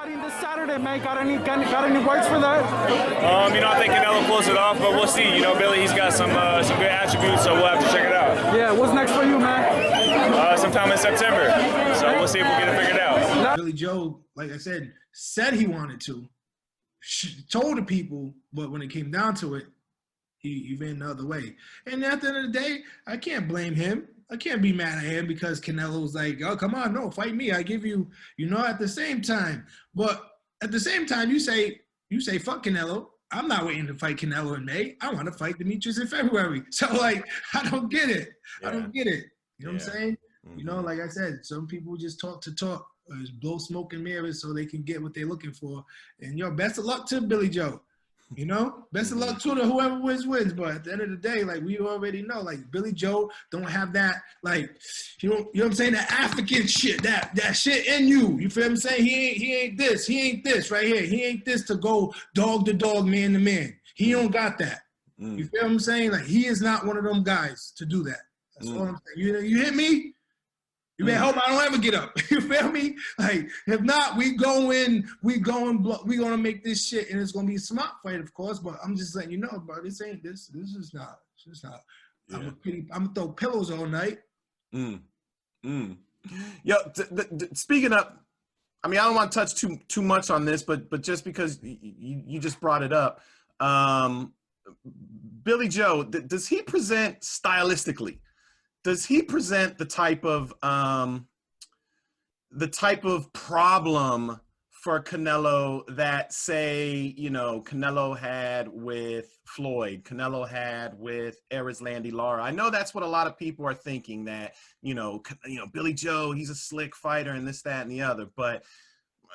Fighting this Saturday, man. Got any words for that? I think Canelo pulls it off, but we'll see. Billy, he's got some good attributes, so we'll have to check it out. Yeah, what's next for you, man? Sometime in September. So we'll see if we get it figured out. Billy Joe, like I said he wanted to, told the people, but when it came down to it, he ran the other way. And at the end of the day, I can't blame him. I can't be mad at him because Canelo's like, oh, come on, no, fight me. I give you, at the same time. But at the same time, you say, fuck Canelo. I'm not waiting to fight Canelo in May. I want to fight Demetrius in February. So, I don't get it. Yeah. I don't get it. You know what I'm saying? Mm-hmm. Like I said, some people just talk to talk, or just blow smoke and mirrors so they can get what they're looking for. And, best of luck to Billy Joe. Best of luck to whoever wins. But at the end of the day, we already know, Billy Joe don't have that, you know what I'm saying, that African shit, that shit in you. You feel what I'm saying? He ain't this right here. He ain't this to go dog to dog, man to man. He don't got that. You feel what I'm saying? He is not one of them guys to do that. That's all I'm saying. You hit me? You better hope I don't ever get up. You feel me? If not, we gonna make this shit, and it's gonna be a smart fight, of course. But I'm just letting you know, bro. This is not. Yeah. I'm gonna throw pillows all night. Yo, speaking of, I don't want to touch too much on this, but just because you just brought it up, Billy Joe, does he present stylistically? Does he present the type of problem for Canelo that, say, Canelo had with Floyd, Canelo had with Erislandy Lara? I know that's what a lot of people are thinking, that Billy Joe, he's a slick fighter and this, that, and the other. But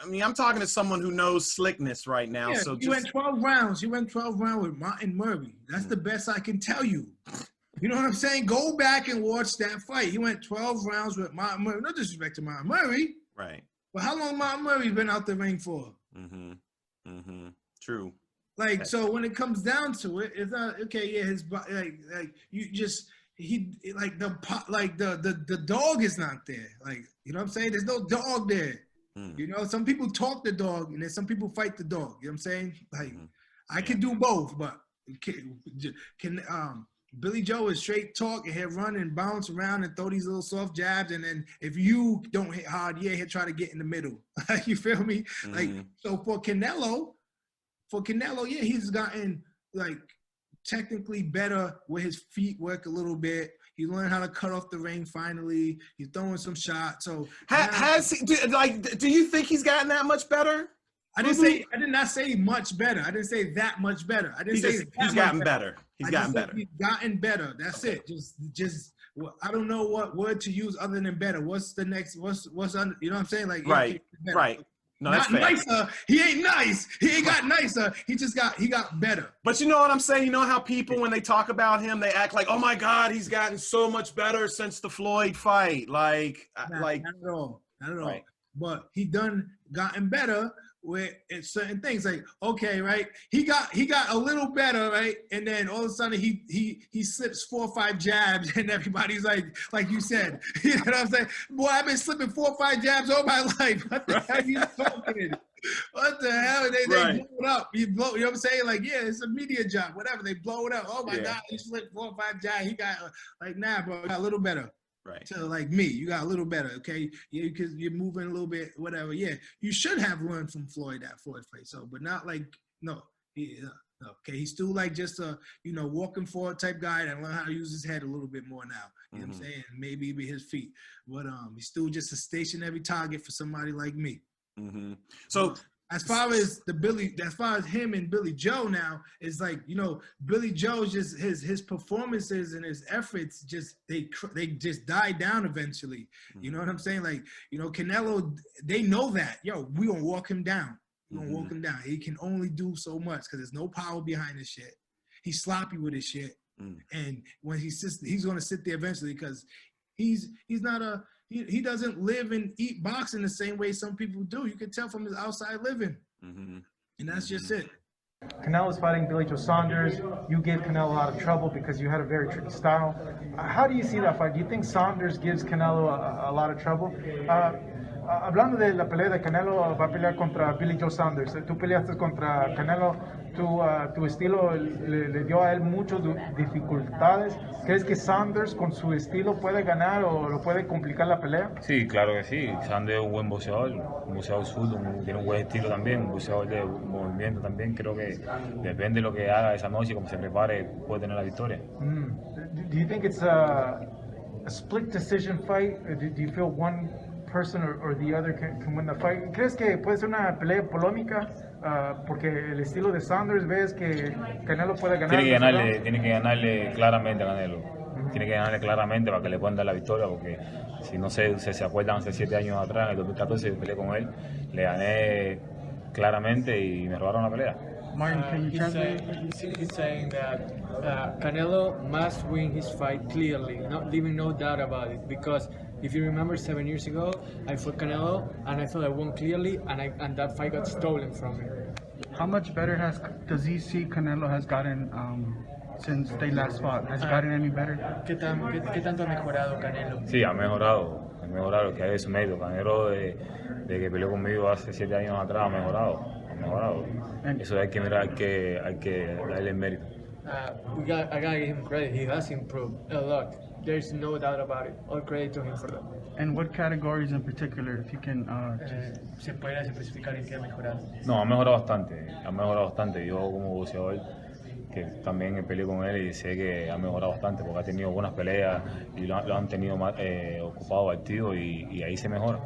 I'm talking to someone who knows slickness right now. Yeah, so he went 12 rounds. He went 12 rounds with Martin Murray. That's the best I can tell you. You know what I'm saying? Go back and watch that fight. He went 12 rounds with Martin Murray. No disrespect to Martin Murray. Right. But how long Martin Murray's been out the ring for? True. So when it comes down to it, it's not okay. Yeah, his the dog is not there. You know what I'm saying? There's no dog there. Some people talk the dog, and then some people fight the dog. You know what I'm saying? I can do both, but Billy Joe is straight talk, and he'll run and bounce around and throw these little soft jabs, and then if you don't hit hard, he'll try to get in the middle. You feel me? So for Canelo, yeah, he's gotten technically better with his feet work a little bit. He learned how to cut off the ring finally. He's throwing some shots. So has he, do you think he's gotten that much better? I did not say much better. I didn't say that much better. I didn't say he's gotten better. He's gotten better. He's gotten better. That's it. Just I don't know what word to use other than better. What's the next? What's under? You know what I'm saying? Right. No, that's not fair. Nicer. He ain't nice. He ain't got nicer. He got better. But you know what I'm saying? You know how people, when they talk about him, they act like, oh my God, he's gotten so much better since the Floyd fight. Not at all. Right. But he done gotten better with certain things. Okay, right? He got a little better, right? And then all of a sudden he slips 4 or 5 jabs, and everybody's like you said, you know what I'm saying? Boy, I've been slipping 4 or 5 jabs all my life. What the hell are you talking? What the hell? They blow it up. You know what I'm saying? Yeah, it's a media job, whatever. They blow it up. Oh my God, he slipped 4 or 5 jabs. He got nah, bro, got a little better. Right. So me, you got a little better, okay? Yeah, because you're moving a little bit, whatever. Yeah, you should have learned from Floyd that Floyd fight. So, but not no. Okay, he's still just a walking forward type guy that learn how to use his head a little bit more now. You know what I'm saying? Maybe his feet, but he's still just a stationary target for somebody like me. So. As far as him and Billy Joe now, is Billy Joe's just his performances and his efforts they just die down eventually. You know what I'm saying? Canelo, they know that. Yo, we gonna walk him down. We're gonna walk him down. He can only do so much because there's no power behind his shit. He's sloppy with his shit. And when he's gonna sit there eventually because he's not a he doesn't live and eat boxing the same way some people do. You can tell from his outside living. And that's just it. Canelo's fighting Billy Joe Saunders. You gave Canelo a lot of trouble because you had a very tricky style. How do you see that fight? Do you think Saunders gives Canelo a lot of trouble? Hablando de la pelea de Canelo, va a pelear contra Billy Joe Saunders. Tú peleaste contra Canelo, tu estilo le dio a él muchas dificultades. ¿Crees que Saunders con su estilo puede ganar o lo puede complicar la pelea? Sí, claro que sí. Sander es un buen boxeador zurdo, tiene un buen estilo también, un boxeador de movimiento también. Creo que depende de lo que haga esa noche, cómo se prepare, puede tener la victoria. Do you think it's a split decision fight? Do you feel one person or the other can win the fight? ¿Crees que puede ser una pelea polémica? Porque el estilo de Saunders, ves que Canelo puede ganar. Tiene que ganarle claramente a Canelo. Tiene que ganarle claramente para que le puedan dar la victoria, porque si no se acuerdan, hace 7 años atrás, en el 2014 peleé con él, le gané claramente y me robaron la pelea. Martin, can you translate? He's saying that Canelo must win his fight clearly, not leaving no doubt about it. Because if you remember 7 years ago, I fought Canelo and I felt I won clearly, and that fight got stolen from me. How much better does he see Canelo has gotten since they last fought? Has it gotten any better? ¿Qué tanto ha mejorado Canelo? Sí, ha mejorado lo que hay de su medio. Canelo de que peleó conmigo hace 7 años atrás ha mejorado. Eso hay que mirar, hay que darle el mérito. I gotta give him credit. He has improved a lot. There's no doubt about it. All credit to him for that. And what categories in particular, if you can ¿Se puede especificar en qué ha mejorado? No, ha mejorado bastante. Yo como boxeador, que también peleé con él y sé que ha mejorado bastante porque ha tenido buenas peleas y lo han tenido más, ocupado, activo y ahí se mejora.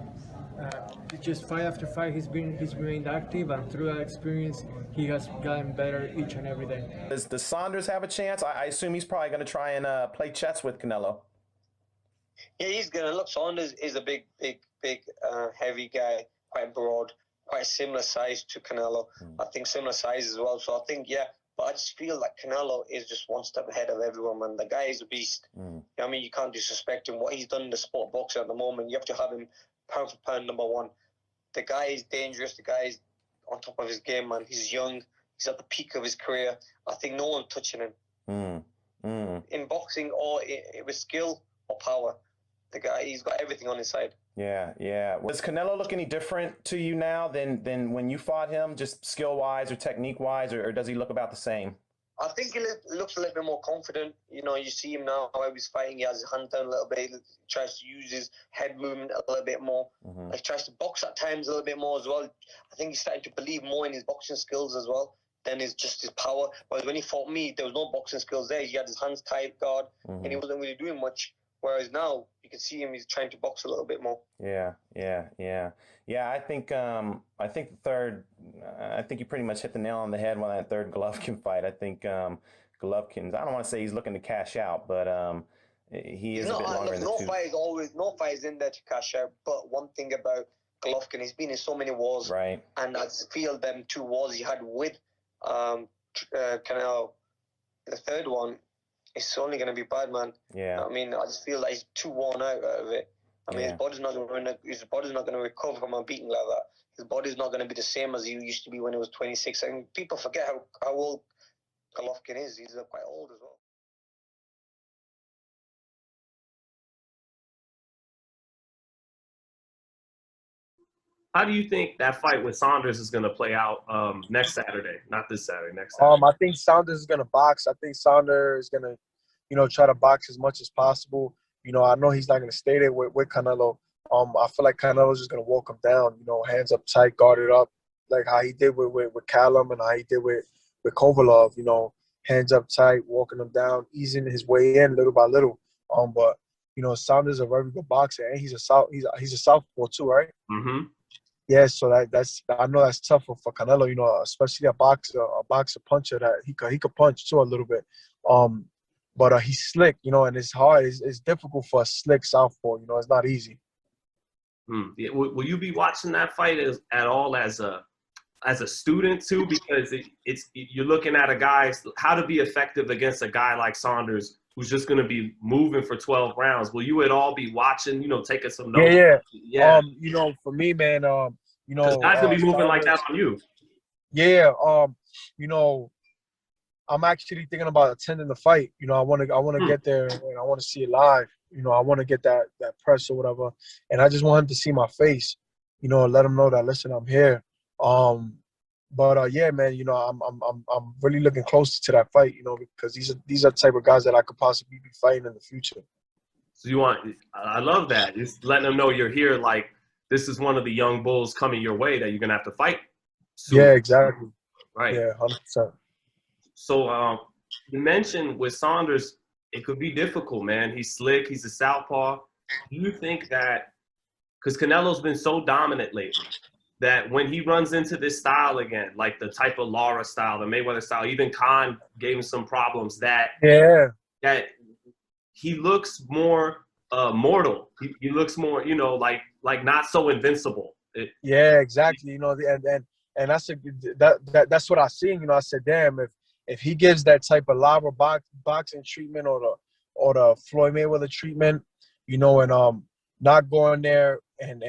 Just fight after fight, he's remained active, and through that experience, he has gotten better each and every day. Does Saunders have a chance? I assume he's probably going to try and play chess with Canelo. Yeah, he's gonna look. Saunders is a big, heavy guy, quite broad, quite similar size to Canelo. I think similar size as well. So I think but I just feel like Canelo is just one step ahead of everyone, man. The guy is a beast. I mean, you can't disrespect him. What he's done in the sport of boxing at the moment, you have to have him pound for pound number one. The guy is dangerous. The guy is on top of his game, man. He's young. He's at the peak of his career. I think no one's touching him. In boxing or with skill or power. The guy, he's got everything on his side. Yeah. Does Canelo look any different to you now than when you fought him, just skill-wise or technique-wise, or does he look about the same? I think he looks a little bit more confident. You know, you see him now, how he's fighting. He has his hand down a little bit. He tries to use his head movement a little bit more. He tries to box at times a little bit more as well. I think he's starting to believe more in his boxing skills as well than his power. But when he fought me, there was no boxing skills there. He had his hands tied, guard, and he wasn't really doing much. Whereas now, you can see him, he's trying to box a little bit more. Yeah. I think the third, I think you pretty much hit the nail on the head on that third Golovkin fight. I think Golovkin's, I don't want to say he's looking to cash out, but he is a bit longer in the tooth. No fight is in there to cash out. But one thing about Golovkin, he's been in so many wars. Right. And I feel them 2 wars he had with Canelo, the third one, it's only going to be bad, man. Yeah. I mean, I just feel like he's too worn out of it. I mean, his body's not going to recover from a beating like that. His body's not going to be the same as he used to be when he was 26. I mean, people forget how old Golovkin is. He's quite old as well. How do you think that fight with Saunders is going to play out next Saturday? Not this Saturday, next Saturday. I think Saunders is going to box. I think Saunders is going to, try to box as much as possible. I know he's not going to stay there with Canelo. I feel like Canelo's just going to walk him down, hands up tight, guarded up, like how he did with Callum and how he did with Kovalov, hands up tight, walking him down, easing his way in little by little. But Saunders is a very good boxer, and he's a southpaw too, right? Mm-hmm. Yeah, so that's I know that's tough for Canelo, especially a boxer puncher that he could punch too a little bit. But he's slick, and it's hard. It's difficult for a slick southpaw. It's not easy. Yeah. Will you be watching that fight at all as a student too? Because you're looking at a guy, how to be effective against a guy like Saunders, who's just going to be moving for 12 rounds. Will you at all be watching, taking some notes? Yeah. For me, man, because guys going to be moving like that on you. Yeah. I'm actually thinking about attending the fight. I want to get there and I want to see it live. I want to get that press or whatever. And I just want him to see my face. you know, let them know that, listen, I'm here. Yeah, man, you know, I'm really looking close to that fight, you know, because these are the type of guys that I could possibly be fighting in the future. So I love that. Just letting them know you're here. Like, this is one of the young bulls coming your way that you're gonna have to fight soon. Yeah, exactly. Right. Yeah, 100%. So you mentioned with Saunders, it could be difficult, man. He's slick. He's a southpaw. Do you think that, because Canelo's been so dominant lately, that when he runs into this style again, like the type of Lara style, the Mayweather style, even Khan gave him some problems, that he looks more mortal. He looks more, you know, like not so invincible. Yeah, exactly. You know, and that's what I seen. You know, I said, damn, if he gives that type of Lara boxing treatment or the Floyd Mayweather treatment, you know, and not going there and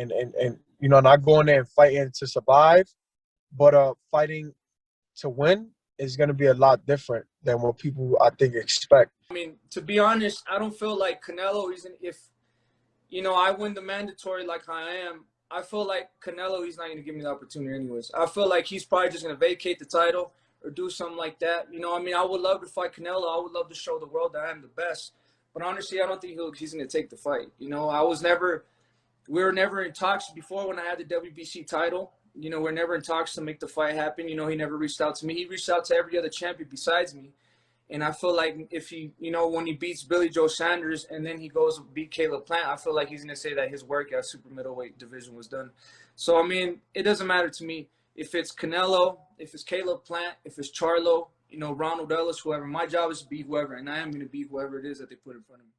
you know, not going there and fighting to survive, but fighting to win is going to be a lot different than what people, I think, expect. I mean, to be honest, I don't feel like Canelo isn't, if, you know, I win the mandatory like I am, I feel like Canelo, he's not going to give me the opportunity anyways. I feel like he's probably just going to vacate the title or do something like that. You know, I mean, I would love to fight Canelo. I would love to show the world that I am the best. But honestly, I don't think he's going to take the fight. You know, we were never in talks before when I had the WBC title. You know, we're never in talks to make the fight happen. You know, he never reached out to me. He reached out to every other champion besides me. And I feel like if he, you know, when he beats Billy Joe Saunders and then he goes to beat Caleb Plant, I feel like he's going to say that his work at super middleweight division was done. So, I mean, it doesn't matter to me if it's Canelo, if it's Caleb Plant, if it's Charlo, you know, Ronald Ellis, whoever. My job is to beat whoever, and I am going to beat whoever it is that they put in front of me.